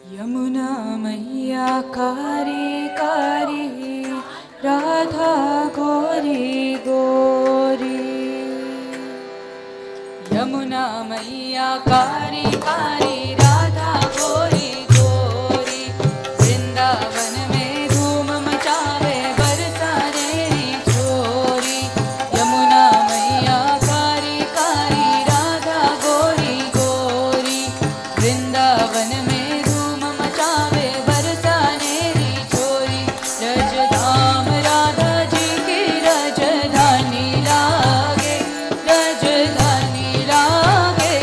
यमुना मैया कारी कारी, राधा गोरी गोरी। यमुना मैया कारी कारी, राधा गोरी गोरी। वृंदावन में धूम मचावे बरसाने री छोरी। यमुना मैया कारी कारी, राधा गोरी गोरी। वृंदावन में धूम मचावे बरसाने री छोरी। रजधाम राधा जी की रजधानी लागे, रजधानी लागे।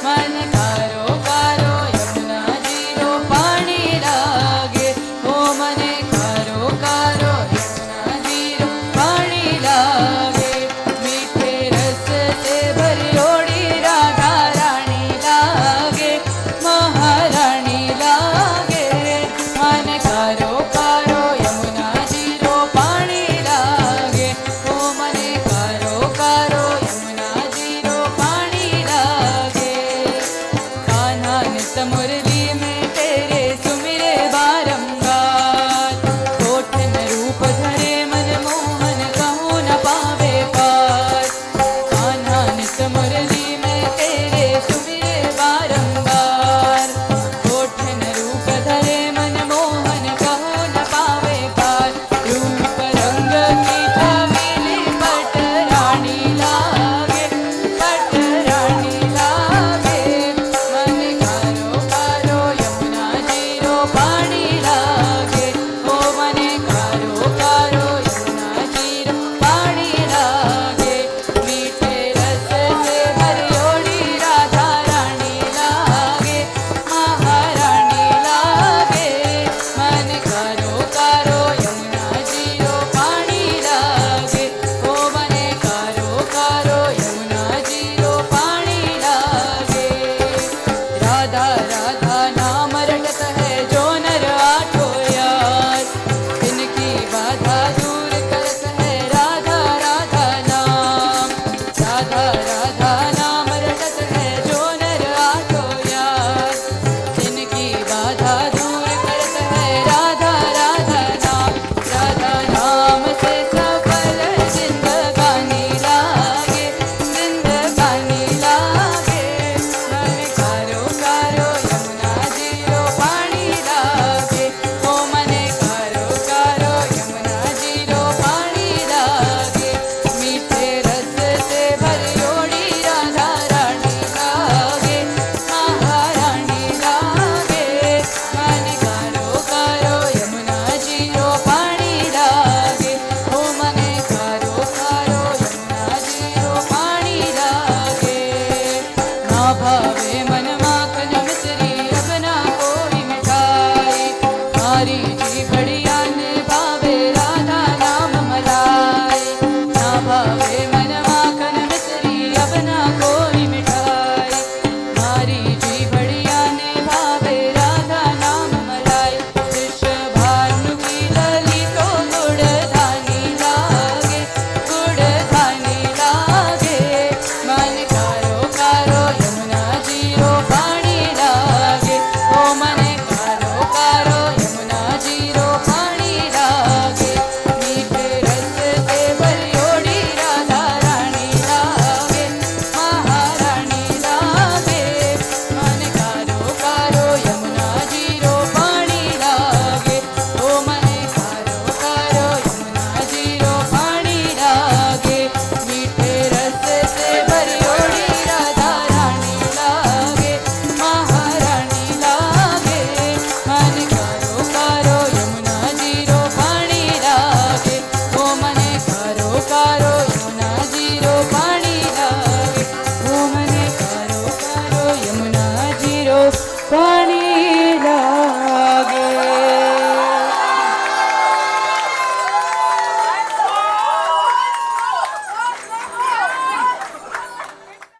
मन कारो कारो यमुना जीरो पानी लागे। ओ मने कारो कारो यमुना जीरो पानी लागे। मीठे रस से भरियोड़ी राधा रानी लागे, महारानी लागे। मन कारो कारो यमुना जीरो पानी लागे। ओ मने कारो कारो यमुना जीरो पानी लागे। कान्हा नित मुरली में तेरे सुमिरे बारंबार। होठ न रूप धरे मन मोहन कहूँ न पावे पार। कान्हा नित मुरली में तेरे सुमिरे बारंबार। होठ न रूप धरे मन मोहन कहूँ न पावे पार। रूप रंग की छबीली पट रानी लागे, पट रानी लागे। मन कारो कारो यमुना जीरो पानी लागे। ओ मने कारो कारो यमुना जीरो पानी लागे। मीठे रस से भरियोड़ी राधा रानी लागे, महारानी लागे। मन कारो कारो यमुना जीरो पानी लागे। ओ मने कारो कारो यमुना जीरो पानी लागे। राधा राधा